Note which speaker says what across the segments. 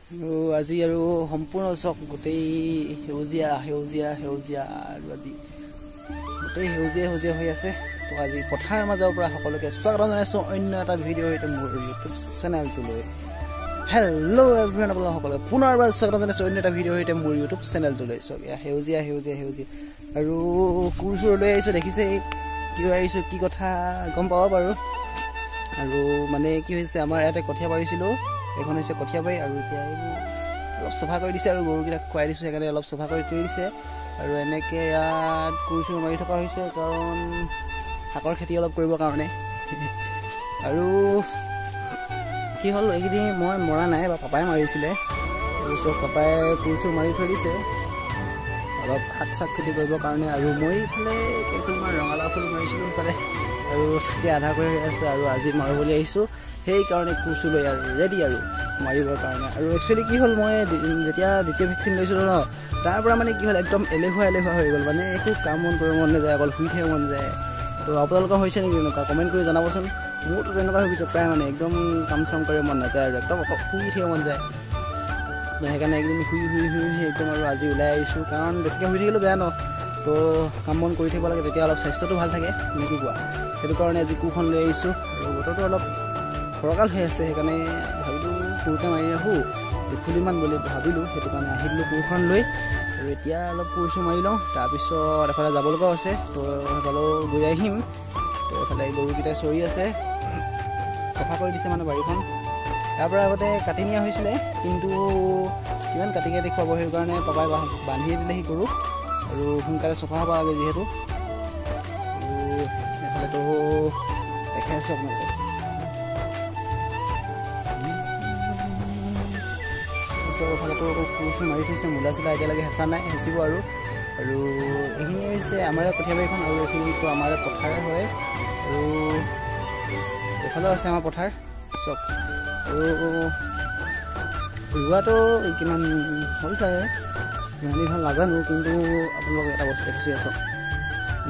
Speaker 1: আজি আৰু সম্পূৰ্ণ চক গোটেই সেউজীয়া সেউজীয়া সেউজীয়া আৰু আজি গোটেই সেউজীয়া সেউজীয়া হৈ আছে। তো আজি পথাৰৰ মাজৰ পৰা সকলোকে স্বাগতম জনাইছোঁ অন্য এটা ভিডিঅ' সৈতে মোৰ ইউটিউব চেনেলটোলৈ। হেল্ল' এভৰিৱান, আপোনালোক সকলোকে পুনৰবাৰ স্বাগতম জনাইছোঁ অন্য এটা ভিডিঅ' সৈতে মোৰ ইউটিউব চেনেলটোলৈ। চক সেউজীয়া সেউজীয়া সেউজীয়া আৰু কোৰ চোৰ লৈ আহিছোঁ, দেখিছে কি লৈ আহিছোঁ, কি কথা গম পাব বাৰু। আৰু মানে কি হৈছে, আমাৰ ইয়াতে কঠীয়া পাৰিছিলোঁ, এখন হৈছে কঠীয়া পাৰি, আৰু এতিয়া এইবোৰ অলপ চফা কৰি দিছে আৰু গৰুকেইটাক খুৱাই দিছোঁ, সেইকাৰণে অলপ চফা কৰি থৈ দিছে। আৰু এনেকৈ ইয়াত কোৰ চোৰ মাৰি থকা হৈছে, কাৰণ শাকৰ খেতি অলপ কৰিবৰ কাৰণে। আৰু কি হ'ল, এইকেইদিন মই মৰা নাই, বা পাপাই মাৰিছিলে, তাৰপিছত পাপাই কোৰ চোৰ মাৰি থৈ দিছে অলপ শাক চাক খেতি কৰিবৰ কাৰণে। আৰু মই ইফালে কেইখনমান ৰঙালাও ফুল মাৰিছিলোঁ ইফালে, আৰু তাকে আধা কৰি হৈ আছে, আৰু আজি মাৰোঁ বুলি আহিছোঁ, সেইকাৰণে কোৰ চোৰ লৈ আৰু ৰেডি আৰু মাৰিবৰ কাৰণে। আৰু একচুৱেলি কি হ'ল, মই যেতিয়া দ্বিতীয় ভেকচিন লৈছিলোঁ ন, তাৰ পৰা মানে কি হ'ল, একদম এলেহুৱা হৈ গ'ল, মানে একো কাম বন কৰিব মন নাযায়, অকল শুই থাকিব মন যায়। তো আপোনালোকৰ হৈছে নেকি এনেকুৱা, কমেণ্ট কৰি জনাবচোন। মোৰতো তেনেকুৱা হৈ গৈছে প্ৰায়, মানে একদম কাম চাম কৰিব মন নাযায় আৰু একদম অকল শুই থাকিব মন যায়। সেইকাৰণে একদিন শুই একদম আৰু আজি ওলাই আহিছোঁ, কাৰণ বেছিকৈ শুই থাকিলেও বেয়া ন, তো কাম বন কৰি থাকিব লাগে, তেতিয়া অলপ স্বাস্থ্যটো ভাল থাকে, নেকি কোৱা। সেইটো কাৰণে আজি কোৰখন লৈ আহিছোঁ, আৰু বতৰটো অলপ ফৰকাল হৈ আছে, সেইকাৰণে ভাবিলোঁ কোৰতে মাৰি ৰাখোঁ দুখুলিমান বুলি ভাবিলোঁ, সেইটো কাৰণে আহিলোঁ কোৰখন লৈ। আৰু এতিয়া অলপ কোৰ চোৰ মাৰি লওঁ, তাৰপিছত এফালে যাব লগাও আছে, তো সেইফালেও গৈ আহিম। তো এইফালে গৰুকেইটাই চৰি আছে, চফা কৰি দিছে মানে বাৰীখন। তাৰপৰা আগতে কাটি নিয়া হৈছিলে, কিন্তু কিমান কাটি দেখুৱাব, সেইটো কাৰণে পাপাই বান্ধি দিলেহি গৰু, আৰু সোনকালে চফা হ'ব লাগে যিহেতু। আৰু এইফালেতো দেখাই আছোঁ আপোনালোকক, এইফালেতো কোৰ চোৰ মাৰি থৈছে, মূলা চোলা এতিয়ালৈকে হেঁচা নাই, হেঁচিব আৰু এইখিনি হৈছে আমাৰ কঠীয়া বাৰীখন, আৰু এইখিনিতো আমাৰ পথাৰ হয়, আৰু এইফালেও আছে আমাৰ পথাৰ চব। আৰু ৰোৱাটো কিমান হ'ল চাগে, ইমানেই ভাল নাজানো, কিন্তু আপোনালোকক এটা বস্তু দেখিছোঁ চব,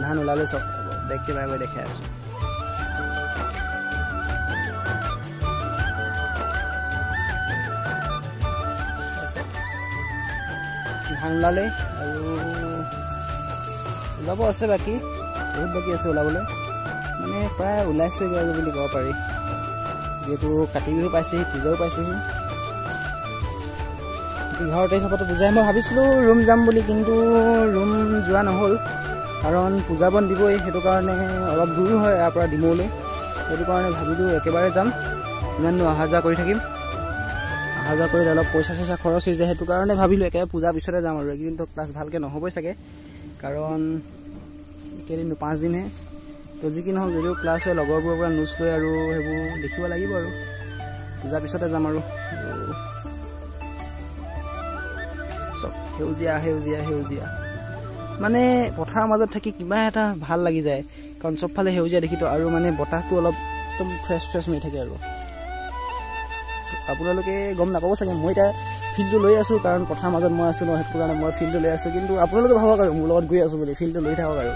Speaker 1: ধান ওলালে চব বেগ কেমেৰা কৰি দেখাই আছোঁ। ধান ওলালে, আৰু ওলাব আছে, বাকী বহুত বাকী আছে ওলাবলৈ, মানে প্ৰায় ওলাইছেগৈ আৰু বুলি ক'ব পাৰি, যিহেতু কাতি বিহু পাইছেহি, পূজাও পাইছেহি। 11 তাৰিখৰ পৰা পূজাই, মই ভাবিছিলোঁ ৰুম যাম বুলি, কিন্তু ৰুম যোৱা নহ'ল, কাৰণ পূজা বন দিবই, সেইটো কাৰণে অলপ দূৰ হয় ইয়াৰ পৰা ডিমৌলৈ, সেইটো কাৰণে ভাবিলোঁ একেবাৰে যাম, ইমাননো অহা যোৱা কৰি থাকিম, অহা যোৱা কৰিলে অলপ পইচা চইচা খৰচ হৈ যায়, সেইটো কাৰণে ভাবিলোঁ একেবাৰে পূজাৰ পিছতে যাম। আৰু এইকেইদিনতো ক্লাছ ভালকৈ নহ'বই চাগে, কাৰণ কেইদিননো 5 দিনহে, তো যি কি নহওক, যদিও ক্লাছ হয় লগৰবোৰৰ পৰা নোটছ লৈ আৰু সেইবোৰ লিখিব লাগিব, আৰু পূজাৰ পিছতে যাম। আৰু চব সেউজীয়া সেউজীয়া সেউজীয়া, মানে পথাৰৰ মাজত থাকি কিবা এটা ভাল লাগি যায়, কাৰণ চবফালে সেউজীয়া দেখিতো, আৰু মানে বতাহটো অলপ একদম ফ্ৰেছ মাৰি থাকে। আৰু আপোনালোকে গম নাপাব চাগে, মই এতিয়া ফিল্ডটো লৈ আছোঁ, কাৰণ পথাৰৰ মাজত মই আছোঁ ন, সেইটো কাৰণে মই ফিল্ডটো লৈ আছোঁ, কিন্তু আপোনালোকে ভাবক আৰু মোৰ লগত গৈ আছোঁ বুলি, ফিল্ডটো লৈ থাকক। আৰু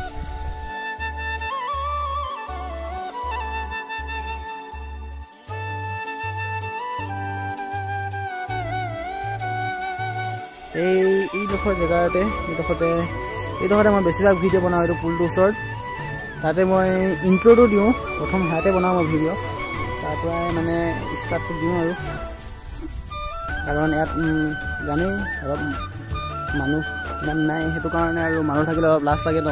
Speaker 1: এইডোখৰ জেগাতে, এইডোখৰতে মই বেছিভাগ ভিডিঅ' বনাওঁ, এইটো পুলটোৰ ওচৰত, তাতে মই ইণ্ট্ৰ'টো দিওঁ, প্ৰথম হাতে বনাওঁ মই ভিডিঅ', তাৰ পৰাই মানে ষ্টাৰ্টটো দিওঁ। আৰু কাৰণ ইয়াত জানেই অলপ মানুহ ইমান নাই, সেইটো কাৰণে আৰু মানুহ থাকিলে অলপ লাজ লাগে ন,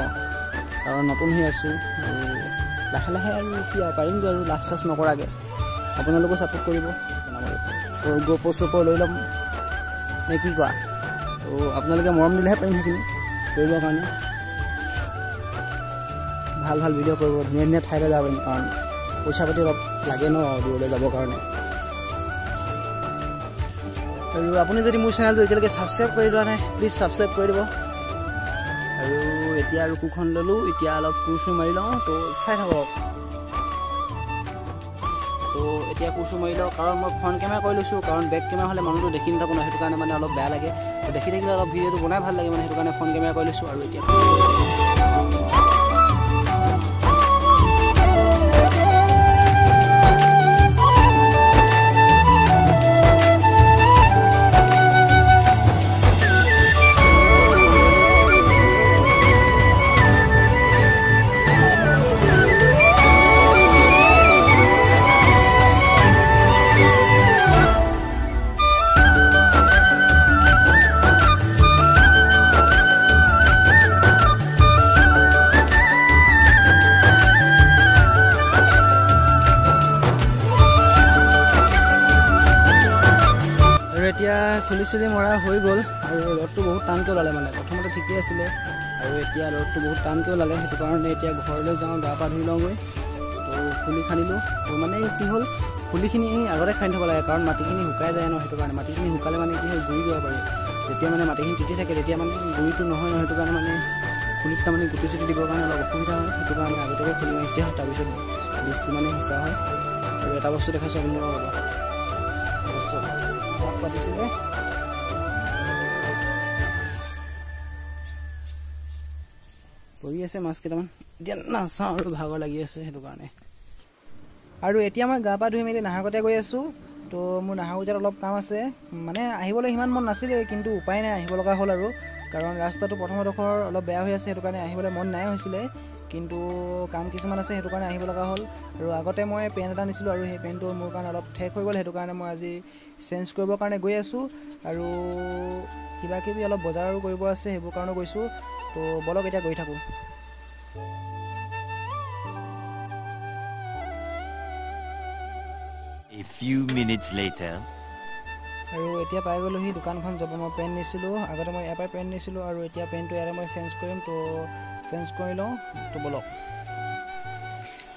Speaker 1: কাৰণ নতুন হৈ আছোঁ, আৰু লাহে লাহে আৰু কি পাৰিমগৈ আৰু লাজ চাজ নকৰাকৈ। আপোনালোকেও ছাপোৰ্ট কৰিব, GoPro চোপ্ৰ লৈ ল'ম নে কি কোৱা। তো আপোনালোকে মৰম দিলেহে পাৰিম সেইখিনি কৰিবৰ কাৰণে, ভাল ভাল ভিডিঅ' কৰিব, ধুনীয়া ঠাইলৈ যাব পাৰিম, কাৰণ পইচা পাতি অলপ লাগে ন দূৰলৈ যাবৰ কাৰণে। আৰু আপুনি যদি মোৰ চেনেলটো এতিয়ালৈকে ছাবস্ক্ৰাইব কৰি লোৱা নাই, প্লিজ ছাবস্ক্ৰাইব কৰি দিব। আৰু এতিয়া আৰু কোৰখন ল'লোঁ, এতিয়া অলপ কোৰ চোৰ মাৰি লওঁ, তো চাই থাকক। তো এতিয়া কোৰ চোৰ মাৰি লওঁ, কাৰণ মই ফ্ৰণ্ট কেমেৰা কৰি লৈছোঁ, কাৰণ বেক কেমেৰা হ'লে মানুহটো দেখি নাথাকোঁ ন, সেইটো কাৰণে মানে অলপ বেয়া লাগে, তো দেখি থাকিলে অলপ ভিডিঅ'টো বনাই ভাল লাগে, মানে সেইটো কাৰণে ফ্ৰণ্ট কেমেৰা কৰি লৈছোঁ। আৰু এতিয়া এতিয়া খুলি চুলি মৰা হৈ গ'ল আৰু ৰ'দটো বহুত টানকৈ ওলালে মানে প্ৰথমতে ঠিকেই আছিলে আৰু এতিয়া ৰ'দটো বহুত টানকৈ ওলালে সেইটো কাৰণে এতিয়া ঘৰলৈ যাওঁ গা পা ধুই লওঁগৈ তো খুলি খান্দিলোঁ তো মানে কি হ'ল খুলিখিনি আগতে খান্দি থ'ব লাগে কাৰণ মাটিখিনি শুকাই যায় ন সেইটো কাৰণে মাটিখিনি শুকালে মানে কি হয় গুৰি দিব পাৰি যেতিয়া মানে মাটিখিনি তিতি থাকে তেতিয়া মানে গুৰিটো নহয় সেইটো কাৰণে মানে খুলিত তাৰমানে গুটি চুটি দিবৰ কাৰণে অলপ অসুবিধা হয় সেইটো কাৰণে আগতীয়াকৈ খুলি মাৰি দিয়া হয় তাৰপিছত বীজটো মানে সিঁচা হয় আৰু এটা বস্তু দেখাইছোঁ আপোনালোকক ৰ'ব পাতিছিলে পৰি আছে মাছ কেইটামান এতিয়া নাচাওঁ আৰু ভাগৰ লাগি আছে সেইটো কাৰণে আৰু এতিয়া মই গা পা ধুই মেলি নাহৰকটীয়া গৈ আছোঁ তো মোৰ নাহৰকটীয়াত অলপ কাম আছে মানে আহিবলৈ সিমান মন নাছিলে কিন্তু উপায় নাই আহিব লগা হ'ল আৰু কাৰণ ৰাস্তাটো প্ৰথমডোখৰ অলপ বেয়া হৈ আছে সেইটো কাৰণে আহিবলৈ মন নাই হৈছিলে কিন্তু কাম কিছুমান আছে সেইটো কাৰণে আহিব লগা হ'ল আৰু আগতে মই পেণ্ট এটা নিছিলোঁ আৰু সেই পেণ্টটো মোৰ কাৰণে অলপ ঠেক হৈ গ'ল সেইটো কাৰণে মই আজি চেঞ্জ কৰিবৰ কাৰণে গৈ আছোঁ আৰু কিবা কিবি অলপ বজাৰো কৰিব আছে সেইবোৰ কাৰণে গৈছোঁ তো বলক এতিয়া গৈ থাকোঁ
Speaker 2: A few minutes later
Speaker 1: আৰু এতিয়া পাই গ'লোহি দোকানখন য'ত মই পেণ্ট নিছিলোঁ আগতে মই ইয়াৰ পৰাই পেণ্ট নিছিলোঁ আৰু এতিয়া পেণ্টটো ইয়াৰে মই চেঞ্জ কৰিম তো চেঞ্জ কৰি লওঁ তো বলক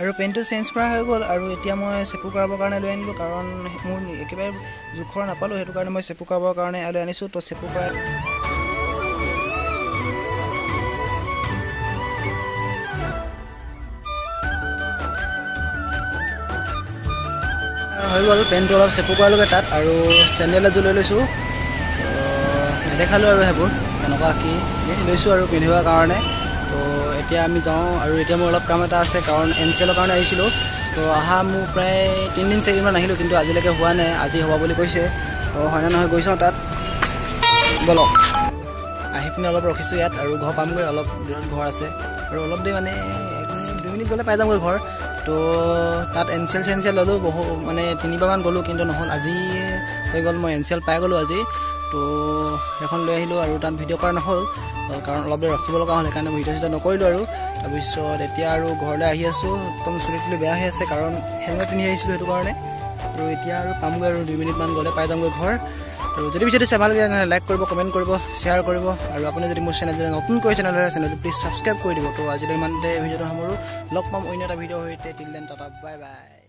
Speaker 1: আৰু পেণ্টটো চেঞ্জ কৰা হৈ গ'ল আৰু এতিয়া মই চেপু কৰাবৰ কাৰণে লৈ আনিলোঁ কাৰণ মোৰ একেবাৰে জোখৰ নাপালোঁ সেইটো কাৰণে মই চেপু কৰাবৰ কাৰণে লৈ আনিছোঁ তো চেপু কৰা হৈ গ'ল পেণ্টটো অলপ চেপু কৰালৈকে তাত আৰু চেণ্ডেল এযোৰ লৈ লৈছোঁ নেদেখালোঁ আৰু সেইবোৰ কেনেকুৱা কি লৈছোঁ আৰু পিন্ধিবৰ কাৰণে তো এতিয়া আমি যাওঁ আৰু এতিয়া মোৰ অলপ কাম এটা আছে কাৰণ NCLৰ কাৰণে আহিছিলোঁ তো অহা মোৰ প্ৰায় 3 দিন 4 দিনমান আহিলোঁ কিন্তু আজিলৈকে হোৱা নাই আজি হ'ব বুলি কৈছে তো হয়নে নহয় গৈছোঁ তাত বলক আহি পিনে অলপ ৰখিছোঁ ইয়াত আৰু ঘৰ পামগৈ অলপ দূৰত ঘৰ আছে আৰু অলপ দেৰি মানে 1 মিনিট গ'লে পাই যামগৈ ঘৰ তো তাত NCL ল'লোঁ বহু মানে 3বাৰমান গ'লোঁ কিন্তু নহ'ল আজি হৈ গ'ল মই NCL পাই গ'লোঁ আজি তো সেইখন লৈ আহিলোঁ আৰু তাত ভিডিঅ' কৰা নহ'ল কাৰণ অলপ দেৰি ৰখিব লগা হ'ল সেইকাৰণে ভিডিঅ' চিডিঅ' নকৰিলোঁ আৰু তাৰপিছত এতিয়া আৰু ঘৰলৈ আহি আছোঁ একদম চুলি তুলি বেয়া হৈ আছে কাৰণ হেলমেট পিন্ধি আহিছিলোঁ সেইটো কাৰণে আৰু এতিয়া আৰু পামগৈ আৰু 2 মিনিটমান গ'লে পাই যামগৈ ঘৰ আৰু যদি ভিডিঅ'টো চাই ভাল লাগে তেনেহ'লে লাইক কৰিব কমেণ্ট কৰিব শ্বেয়াৰ কৰিব আৰু আপুনি যদি মোৰ চেনেল নতুন কৰিছে তেনেহ'লে চেনেলটো প্লিজ ছাবস্ক্ৰাইব কৰি দিব তো আজিলৈ ইমানতে ভিডিঅ'টো সামৰোঁ লগ পাম অন্য এটা ভিডিঅ'ৰ সৈতে till then tata bye bye